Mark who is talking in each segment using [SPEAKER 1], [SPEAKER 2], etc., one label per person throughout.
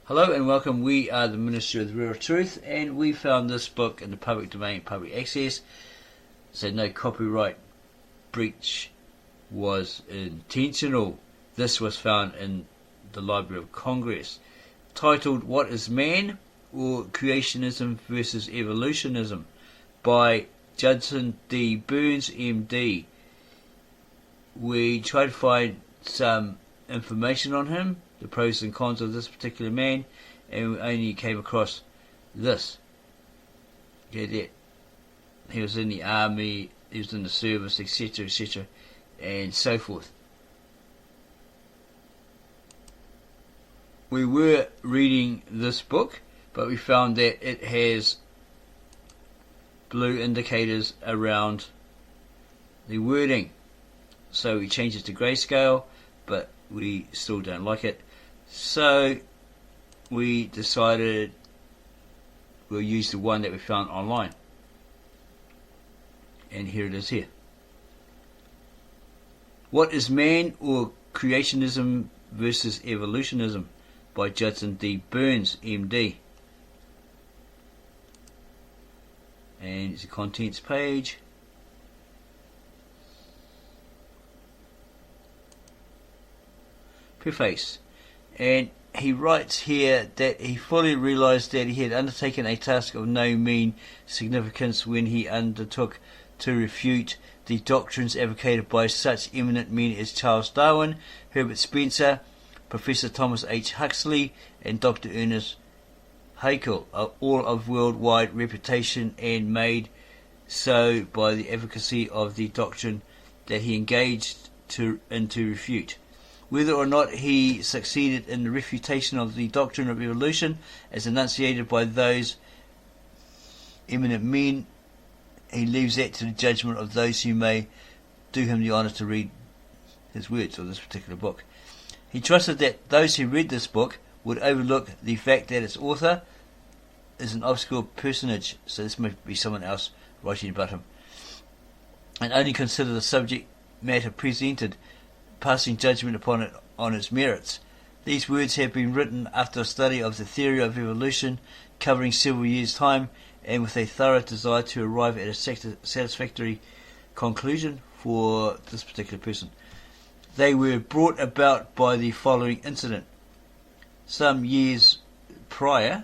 [SPEAKER 1] Hello and welcome. We are the Ministry of the Real Truth, and we found this book in the public domain, public access, so no copyright breach was intentional. This was found in the Library of Congress, titled What is Man, or Creationism versus Evolutionism, by Judson D Burns, MD. We tried to find some information on him, the pros and cons of this particular man, and we only came across this. Okay, that he was in the army, he was in the service, etc., etc., and so forth. We were reading this book, but we found that it has blue indicators around the wording, so we changed it to grayscale, but we still don't like it. So we decided we'll use the one that we found online. And here it is here. What is Man, or Creationism versus Evolutionism, by Judson D Burns, MD. And it's the contents page. Preface. And he writes here that he fully realized that he had undertaken a task of no mean significance when he undertook to refute the doctrines advocated by such eminent men as Charles Darwin, Herbert Spencer, Professor Thomas H. Huxley, and Dr. Ernest Haeckel, all of worldwide reputation, and made so by the advocacy of the doctrine that he engaged to refute. Whether or not he succeeded in the refutation of the doctrine of evolution as enunciated by those eminent men, he leaves that to the judgment of those who may do him the honour to read his words, or this particular book. He trusted that those who read this book would overlook the fact that its author is an obscure personage, so this might be someone else writing about him, and only consider the subject matter presented, passing judgment upon it on its merits. These words have been written after a study of the theory of evolution covering several years' time, and with a thorough desire to arrive at a satisfactory conclusion for this particular person. They were brought about by the following incident. Some years prior,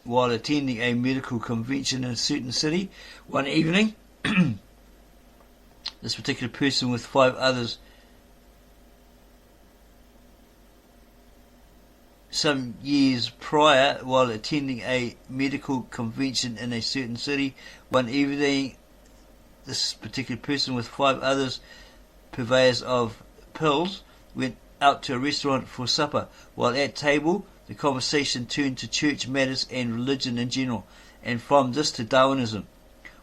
[SPEAKER 1] while attending a medical convention in a certain city, one evening, this particular person with 5 others Some years prior, while attending a medical convention in a certain city, one evening, this particular person with 5 others, purveyors of pills, went out to a restaurant for supper. While at table, the conversation turned to church matters and religion in general, and from this to Darwinism.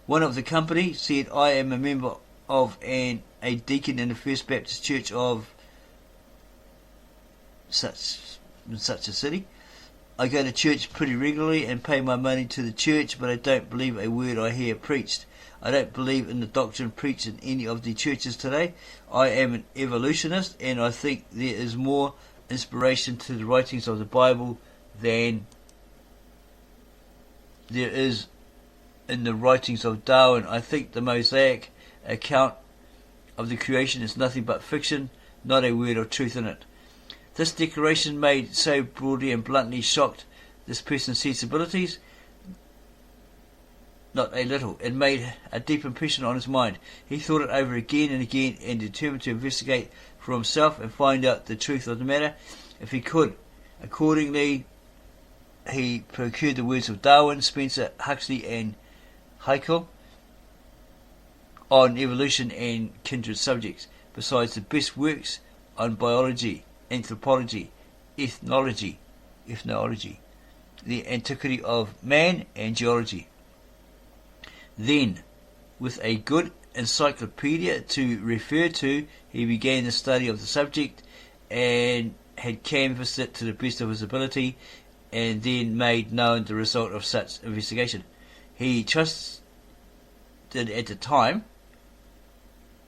[SPEAKER 1] One of the company said, "I am a member of and a deacon in the First Baptist Church of such a city. I go to church pretty regularly and pay my money to the church, but I don't believe a word I hear preached. I don't believe in the doctrine preached in any of the churches today. I am an evolutionist, and I think there is more inspiration to the writings of the Bible than there is in the writings of Darwin. I think the Mosaic account of the creation is nothing but fiction, not a word of truth in it." This declaration, made so broadly and bluntly, shocked this person's sensibilities not a little. It made a deep impression on his mind. He thought it over again and again, and determined to investigate for himself and find out the truth of the matter if he could. Accordingly, he procured the words of Darwin, Spencer, Huxley, and Haeckel on evolution and kindred subjects, besides the best works on biology, anthropology, ethnology, the antiquity of man, and geology. Then, with a good encyclopedia to refer to, he began the study of the subject and had canvassed it to the best of his ability, and then made known the result of such investigation. He trusted at the time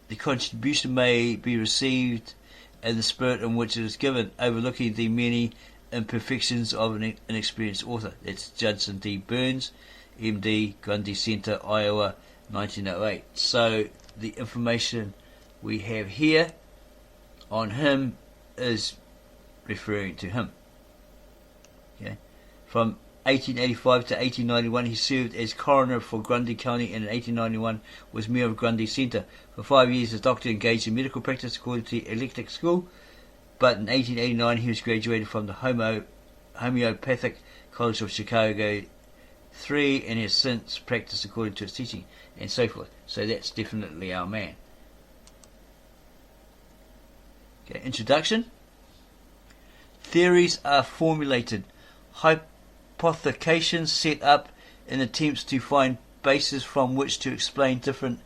[SPEAKER 1] the contribution may be received in the spirit in which it is given, overlooking the many imperfections of an inexperienced author. That's Judson D Burns, MD, Grundy Center, Iowa, 1908. So the information we have here on him is referring to him. Okay. From 1885 to 1891, he served as coroner for Grundy County, and in 1891 was mayor of Grundy Center. For 5 years, the doctor engaged in medical practice according to the Electric School, but in 1889 he was graduated from the Homeopathic College of Chicago 3 and has since practiced according to its teaching, and so forth. So that's definitely our man. Okay, introduction. Theories are formulated, hypothecations set up in attempts to find bases from which to explain different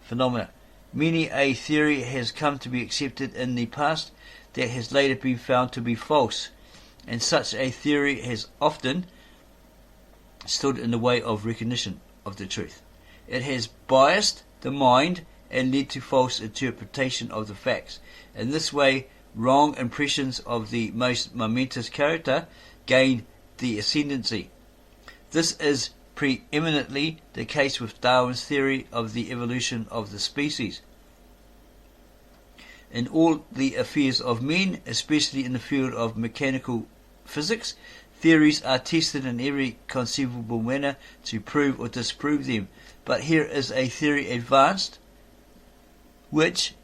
[SPEAKER 1] phenomena. Many a theory has come to be accepted in the past that has later been found to be false, and such a theory has often stood in the way of recognition of the truth. It has biased the mind and led to false interpretation of the facts. In this way, wrong impressions of the most momentous character gain the ascendancy. This is preeminently the case with Darwin's theory of the evolution of the species. In all the affairs of men, especially in the field of mechanical physics, theories are tested in every conceivable manner to prove or disprove them. But here is a theory advanced, which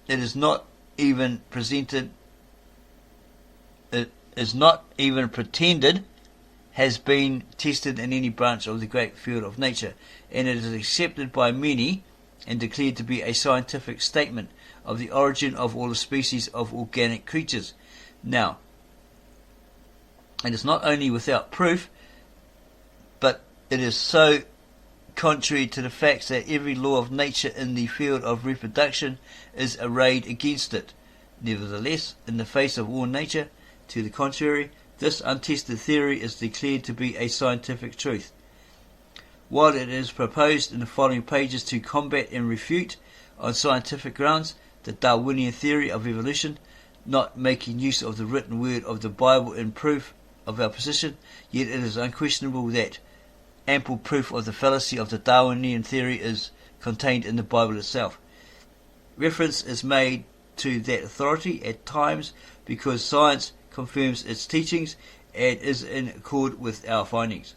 [SPEAKER 1] it is not even pretended has been tested in any branch of the great field of nature, and it is accepted by many and declared to be a scientific statement of the origin of all the species of organic creatures. Now, it is not only without proof, but it is so contrary to the facts that every law of nature in the field of reproduction is arrayed against it. Nevertheless, in the face of all nature, to the contrary, this untested theory is declared to be a scientific truth. While it is proposed in the following pages to combat and refute, on scientific grounds, the Darwinian theory of evolution, not making use of the written word of the Bible in proof of our position, yet it is unquestionable that ample proof of the fallacy of the Darwinian theory is contained in the Bible itself. Reference is made to that authority at times because science confirms its teachings and is in accord with our findings.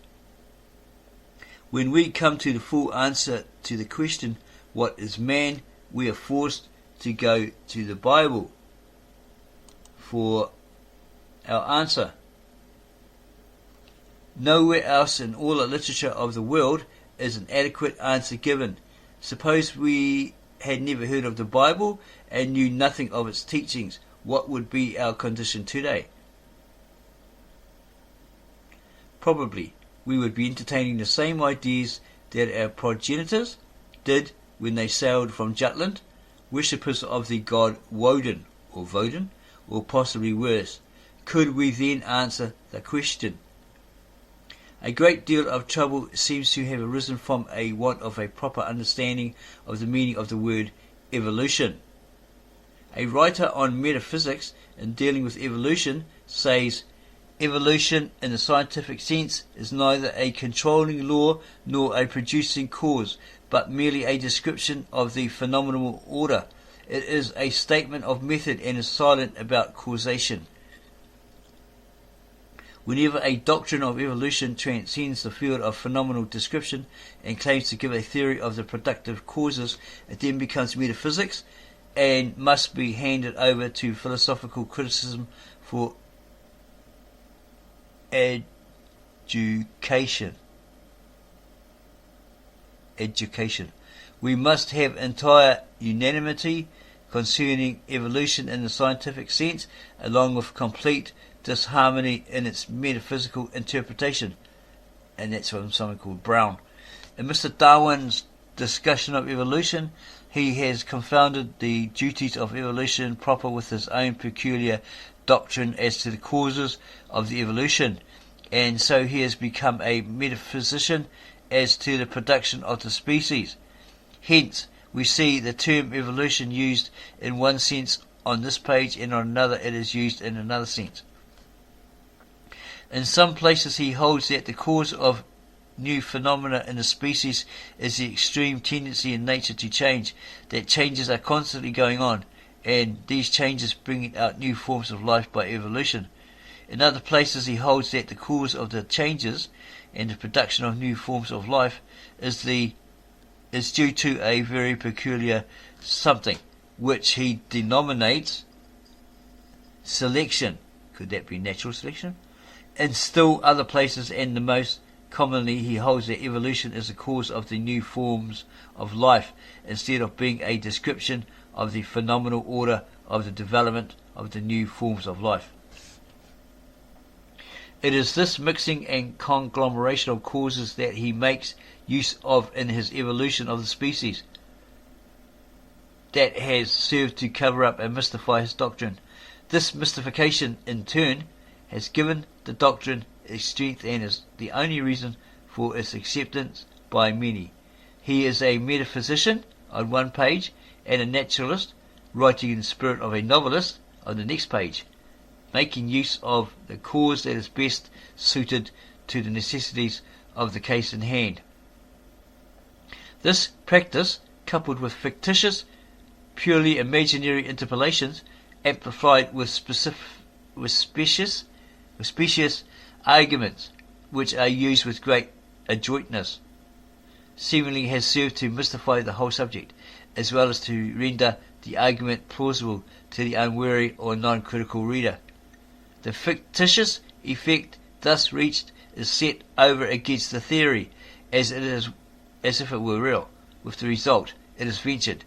[SPEAKER 1] When we come to the full answer to the question, what is man, we are forced to go to the Bible for our answer. Nowhere else in all the literature of the world is an adequate answer given. Suppose we had never heard of the Bible and knew nothing of its teachings. What would be our condition today? Probably we would be entertaining the same ideas that our progenitors did when they sailed from Jutland, worshippers of the god Woden, or possibly worse. Could we then answer the question? A great deal of trouble seems to have arisen from a want of a proper understanding of the meaning of the word evolution. A writer on metaphysics, in dealing with evolution, says, evolution in the scientific sense is neither a controlling law nor a producing cause, but merely a description of the phenomenal order. It is a statement of method and is silent about causation. Whenever a doctrine of evolution transcends the field of phenomenal description and claims to give a theory of the productive causes, it then becomes metaphysics and must be handed over to philosophical criticism for education. We must have entire unanimity concerning evolution in the scientific sense, along with complete disharmony in its metaphysical interpretation. And that's from someone called Brown. In Mr. Darwin's discussion of evolution, he has confounded the duties of evolution proper with his own peculiar doctrine as to the causes of the evolution, and so he has become a metaphysician as to the production of the species. Hence, we see the term evolution used in one sense on this page, and on another it is used in another sense. In some places he holds that the cause of new phenomena in a species is the extreme tendency in nature to change, that changes are constantly going on, and these changes bring out new forms of life by evolution. In other places he holds that the cause of the changes and the production of new forms of life is due to a very peculiar something, which he denominates selection. Could that be natural selection? In still other places, and the most commonly, he holds that evolution is the cause of the new forms of life, instead of being a description of the phenomenal order of the development of the new forms of life. It is this mixing and conglomeration of causes that he makes use of in his evolution of the species that has served to cover up and mystify his doctrine. This mystification, in turn, has given the doctrine its strength and is the only reason for its acceptance by many. He is a metaphysician on one page and a naturalist, writing in the spirit of a novelist on the next page, making use of the cause that is best suited to the necessities of the case in hand. This practice, coupled with fictitious, purely imaginary interpolations, amplified with specious arguments, which are used with great adroitness, seemingly has served to mystify the whole subject, as well as to render the argument plausible to the unwary or non-critical reader. The fictitious effect thus reached is set over against the theory, as if it were real, with the result, it is ventured,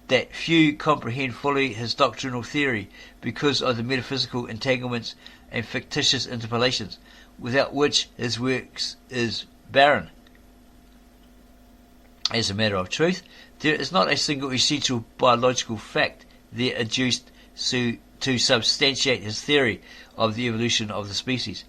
[SPEAKER 1] that few comprehend fully his doctrinal theory because of the metaphysical entanglements and fictitious interpolations, without which his works is barren. As a matter of truth, there is not a single essential biological fact there adduced to substantiate his theory of the evolution of the species.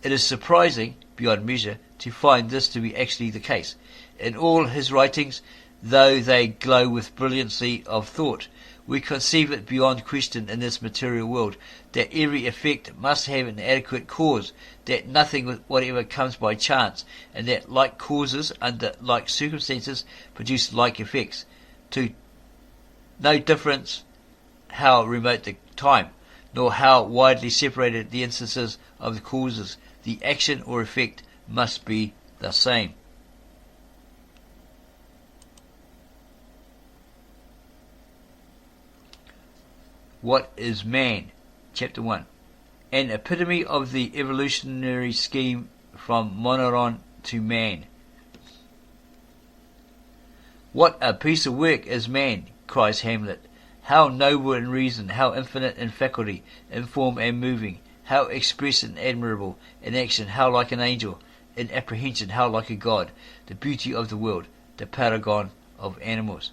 [SPEAKER 1] It is surprising, beyond measure, to find this to be actually the case. In all his writings, though they glow with brilliancy of thought, we conceive it beyond question in this material world that every effect must have an adequate cause, that nothing whatever comes by chance, and that like causes under like circumstances produce like effects, to no difference how remote the time, nor how widely separated the instances of the causes, the action or effect must be the same. What is man? Chapter 1. An epitome of the evolutionary scheme from moneron to man. What a piece of work is man, cries Hamlet. How noble in reason, how infinite in faculty, in form and moving, how express and admirable, in action how like an angel, in apprehension how like a god, the beauty of the world, the paragon of animals.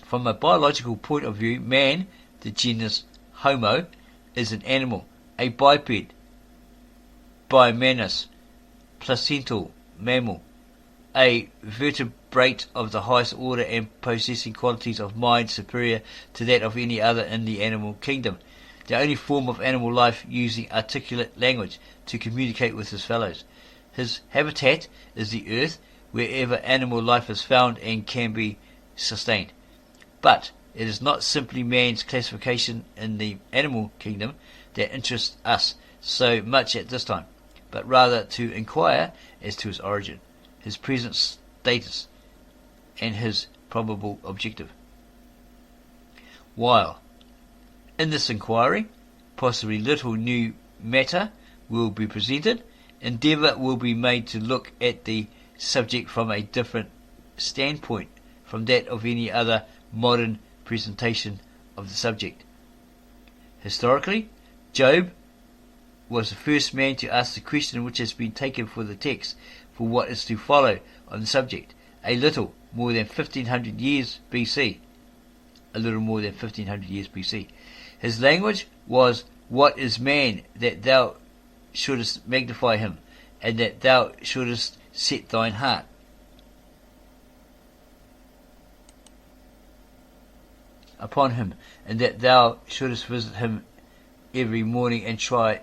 [SPEAKER 1] From a biological point of view, man, the genus Homo, is an animal, a biped, bimanous, placental mammal, a vertebrate of the highest order and possessing qualities of mind superior to that of any other in the animal kingdom, the only form of animal life using articulate language to communicate with his fellows. His habitat is the earth, wherever animal life is found and can be sustained. But it is not simply man's classification in the animal kingdom that interests us so much at this time, but rather to inquire as to his origin, his present status, and his probable objective. While in this inquiry, possibly little new matter will be presented, endeavour will be made to look at the subject from a different standpoint from that of any other modern presentation of the subject. Historically, Job was the first man to ask the question which has been taken for the text for what is to follow on the subject, a little more than 1500 years BC. A little more than 1500 years BC. His language was, "What is man, that thou shouldest magnify him, and that thou shouldest set thine heart upon him, and that thou shouldest visit him every morning and try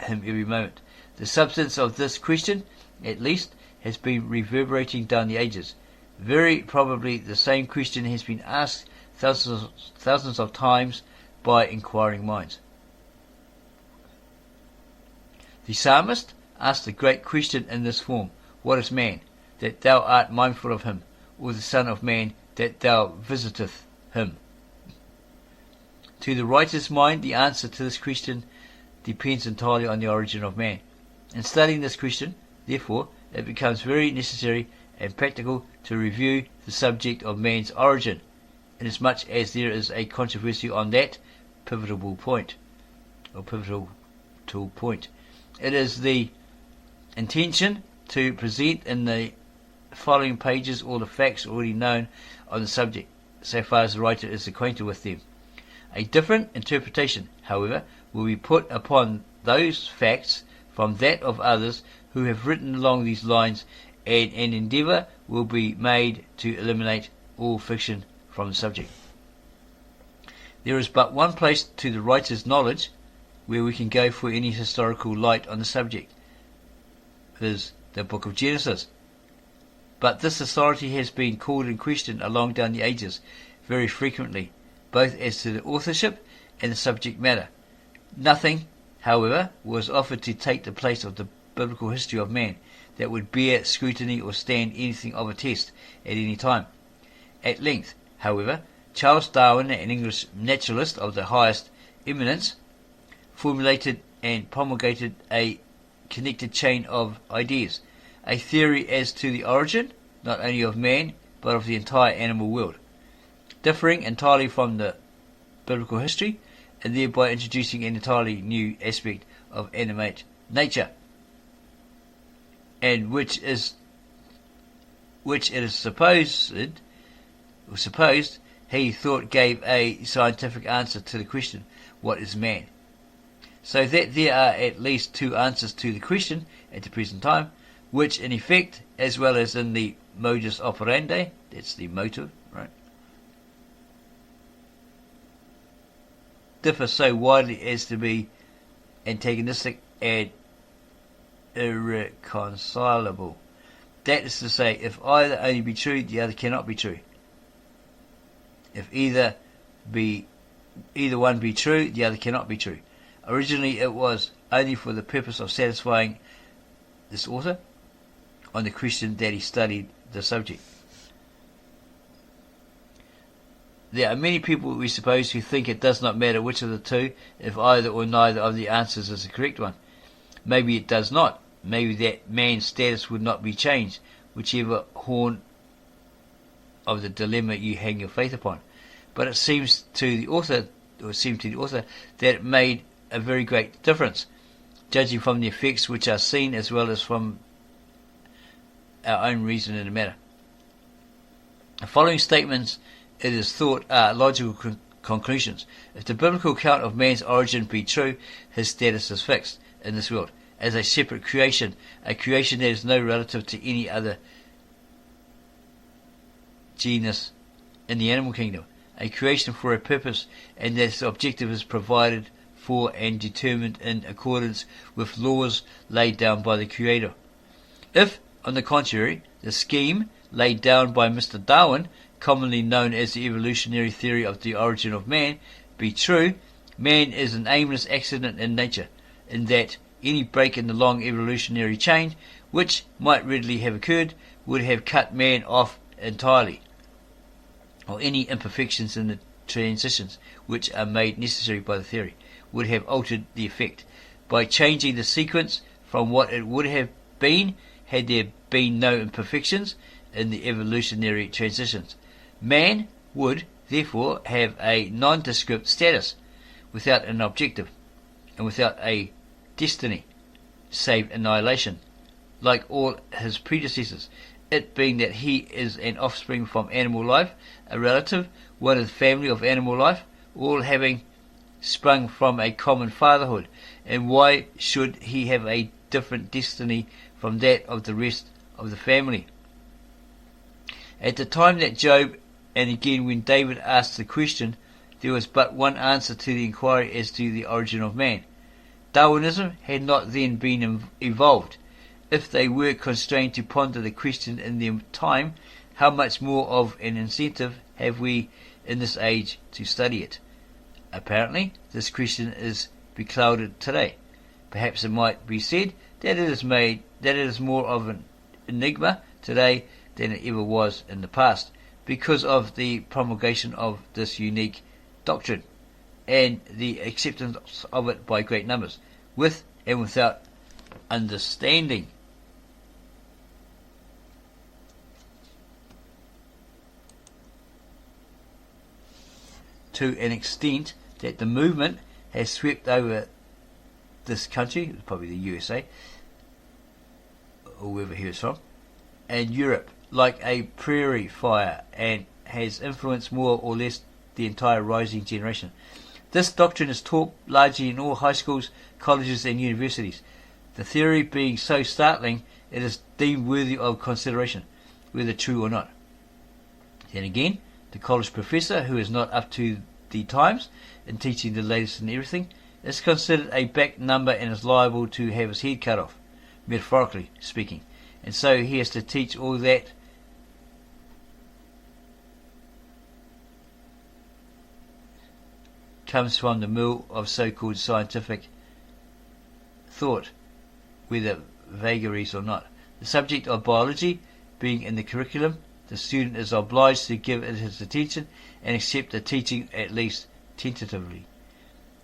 [SPEAKER 1] him every moment. The substance of this question, at least, has been reverberating down the ages. Very probably the same question has been asked thousands of times by inquiring minds. The psalmist asked the great question in this form: What is man, that thou art mindful of him, or the Son of Man, that thou visiteth him? To the writer's mind, the answer to this question depends entirely on the origin of man. In studying this question, therefore, it becomes very necessary and practical to review the subject of man's origin, inasmuch as there is a controversy on that pivotal point. It is the intention to present in the following pages all the facts already known on the subject, so far as the writer is acquainted with them. A different interpretation, however, will be put upon those facts from that of others who have written along these lines, and an endeavour will be made to eliminate all fiction from the subject. There is but one place to the writer's knowledge where we can go for any historical light on the subject, viz. the book of Genesis. But this authority has been called in question along down the ages very frequently, both as to the authorship and the subject matter. Nothing, however, was offered to take the place of the biblical history of man that would bear scrutiny or stand anything of a test at any time. At length, however, Charles Darwin, an English naturalist of the highest eminence, formulated and promulgated a connected chain of ideas, a theory as to the origin, not only of man, but of the entire animal world, differing entirely from the biblical history, and thereby introducing an entirely new aspect of animate nature, and which it is supposed he thought gave a scientific answer to the question, what is man? So that there are at least two answers to the question at the present time, which in effect, as well as in the modus operandi, that's the motive, right, differ so widely as to be antagonistic and irreconcilable. That is to say, if either only be true, the other cannot be true. If either one be true, the other cannot be true. Originally it was only for the purpose of satisfying this author on the question that he studied the subject. There are many people, we suppose, who think it does not matter which of the two, if either or neither of the answers is the correct one. Maybe it does not. Maybe that man's status would not be changed, whichever horn of the dilemma you hang your faith upon. But it seems to the author, that it made a very great difference, judging from the effects which are seen as well as from our own reason in the matter. The following statements, it is thought, are logical conclusions. If the biblical account of man's origin be true, his status is fixed in this world as a separate creation, a creation that is no relative to any other genus in the animal kingdom, a creation for a purpose, and that its objective is provided for and determined in accordance with laws laid down by the Creator. If, on the contrary, the scheme laid down by Mr. Darwin, commonly known as the evolutionary theory of the origin of man, be true, man is an aimless accident in nature, in that any break in the long evolutionary chain, which might readily have occurred, would have cut man off entirely, or any imperfections in the transitions which are made necessary by the theory would have altered the effect, by changing the sequence from what it would have been had there been no imperfections in the evolutionary transitions. Man would, therefore, have a nondescript status, without an objective, and without a destiny, save annihilation, like all his predecessors, it being that he is an offspring from animal life, a relative, one of the family of animal life, all having sprung from a common fatherhood. And why should he have a different destiny from that of the rest of the family? At the time that Job, and again when David asked the question, there was but one answer to the inquiry as to the origin of man. Darwinism had not then been evolved. If they were constrained to ponder the question in their time, how much more of an incentive have we in this age to study it? Apparently, this question is beclouded today. Perhaps it might be said that it is more of an enigma today than it ever was in the past, because of the promulgation of this unique doctrine and the acceptance of it by great numbers, with and without understanding. To an extent that the movement has swept over this country, probably the USA, or wherever he was from, and Europe, like a prairie fire, and has influenced more or less the entire rising generation. This doctrine is taught largely in all high schools, colleges and universities. The theory being so startling, it is deemed worthy of consideration, whether true or not. Then again, the college professor, who is not up to the times in teaching the latest in everything, is considered a back number and is liable to have his head cut off, metaphorically speaking. And so he has to teach all that comes from the mill of so-called scientific thought, whether vagaries or not. The subject of biology being in the curriculum, the student is obliged to give it his attention and accept the teaching at least tentatively.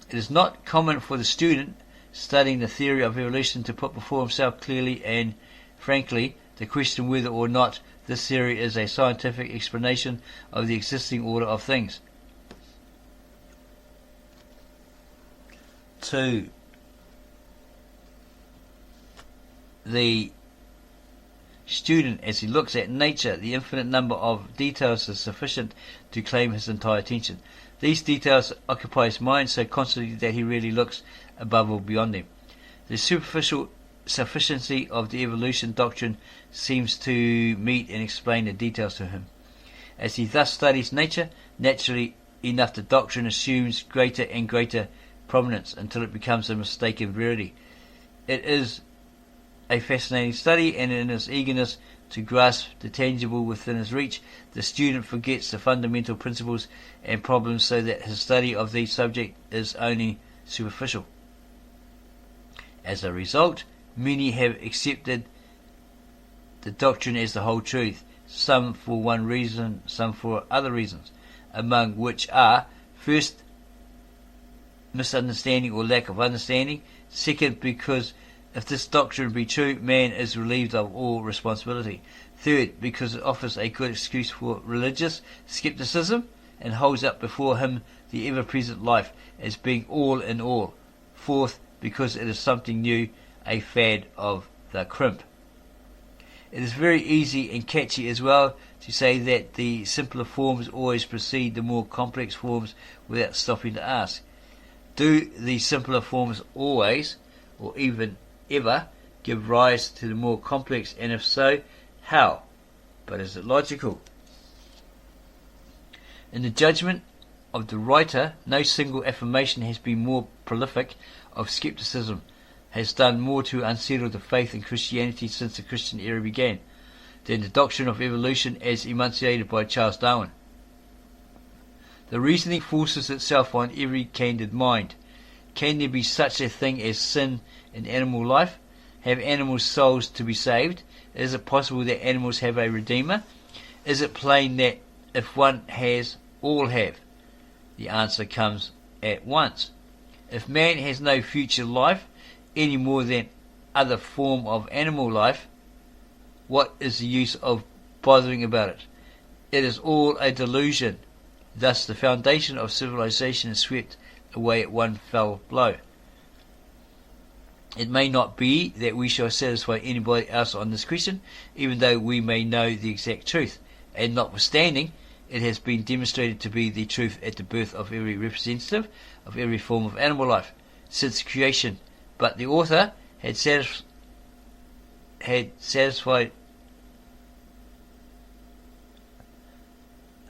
[SPEAKER 1] It is not common for the student studying the theory of evolution to put before himself clearly and frankly the question whether or not this theory is a scientific explanation of the existing order of things. 2. The student, as he looks at nature, the infinite number of details is sufficient to claim his entire attention. These details occupy his mind so constantly that he really looks above or beyond them. The superficial sufficiency of the evolution doctrine seems to meet and explain the details to him. As he thus studies nature, naturally enough the doctrine assumes greater and greater prominence until it becomes a mistaken verity. It is a fascinating study, and in his eagerness to grasp the tangible within his reach, the student forgets the fundamental principles and problems, so that his study of the subject is only superficial. As a result, many have accepted the doctrine as the whole truth, some for one reason, some for other reasons, among which are, first, misunderstanding or lack of understanding; second, because if this doctrine be true, man is relieved of all responsibility; third, because it offers a good excuse for religious skepticism and holds up before him the ever-present life as being all in all; fourth, because it is something new, a fad of the crimp. It is very easy and catchy as well to say that the simpler forms always precede the more complex forms without stopping to ask, do the simpler forms always, or even ever, give rise to the more complex, and if so, how? But is it logical? In the judgment of the writer, no single affirmation has been more prolific of skepticism, has done more to unsettle the faith in Christianity since the Christian era began, than the doctrine of evolution as enunciated by Charles Darwin. The reasoning forces itself on every candid mind. Can there be such a thing as sin in animal life? Have animals souls to be saved? Is it possible that animals have a redeemer? Is it plain that if one has, all have? The answer comes at once. If man has no future life, any more than other form of animal life, what is the use of bothering about it? It is all a delusion. Thus the foundation of civilization is swept away at one fell blow. It may not be that we shall satisfy anybody else on this question, even though we may know the exact truth, and notwithstanding, it has been demonstrated to be the truth at the birth of every representative of every form of animal life since creation. But the author had satisfied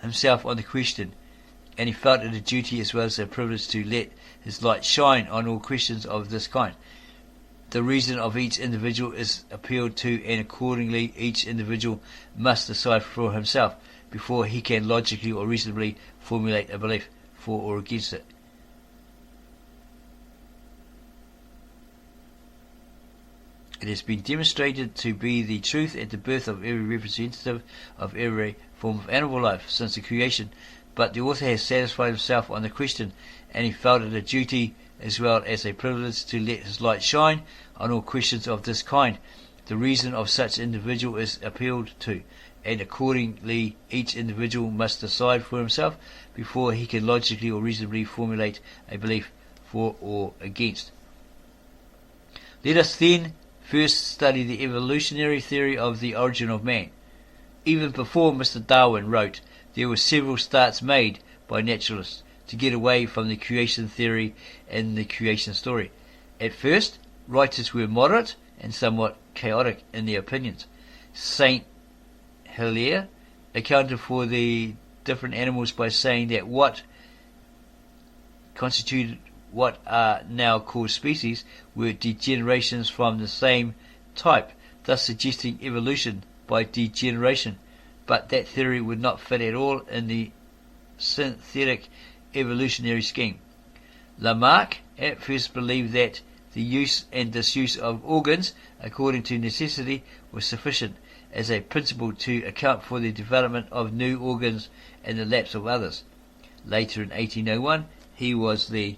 [SPEAKER 1] himself on the question, and he felt it a duty as well as a privilege to let his light shine on all questions of this kind. The reason of each individual is appealed to, and accordingly each individual must decide for himself before he can logically or reasonably formulate a belief for or against it. It has been demonstrated to be the truth at the birth of every representative of every form of animal life since the creation, but the author has satisfied himself on the question, and he felt it a duty as well as a privilege to let his light shine on all questions of this kind. The reason of such individual is appealed to, and accordingly each individual must decide for himself before he can logically or reasonably formulate a belief for or against. Let us then first study the evolutionary theory of the origin of man. Even before Mr. Darwin wrote, there were several starts made by naturalists to get away from the creation theory and the creation story. At first, writers were moderate and somewhat chaotic in their opinions. Saint Hilaire accounted for the different animals by saying that what constituted what are now called species were degenerations from the same type, thus suggesting evolution by degeneration. But that theory would not fit at all in the synthetic evolutionary scheme. Lamarck at first believed that the use and disuse of organs according to necessity was sufficient as a principle to account for the development of new organs and the lapse of others. Later in 1801 he was the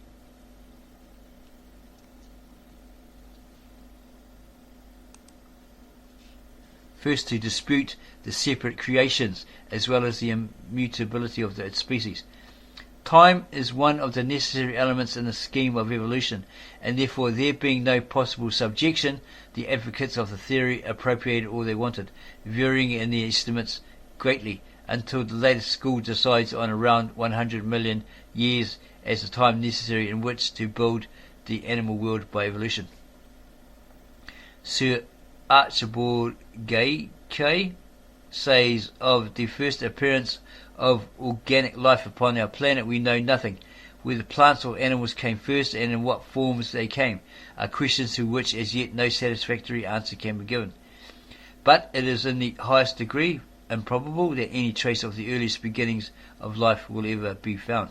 [SPEAKER 1] first to dispute the separate creations as well as the immutability of the species. Time is one of the necessary elements in the scheme of evolution, and therefore there being no possible subjection, the advocates of the theory appropriated all they wanted, varying in their estimates greatly, until the latest school decides on around 100 million years as the time necessary in which to build the animal world by evolution. Sir Archibald Gaykay says of the first appearance of organic life upon our planet we know nothing. Whether plants or animals came first and in what forms they came are questions to which as yet no satisfactory answer can be given. But it is in the highest degree improbable that any trace of the earliest beginnings of life will ever be found.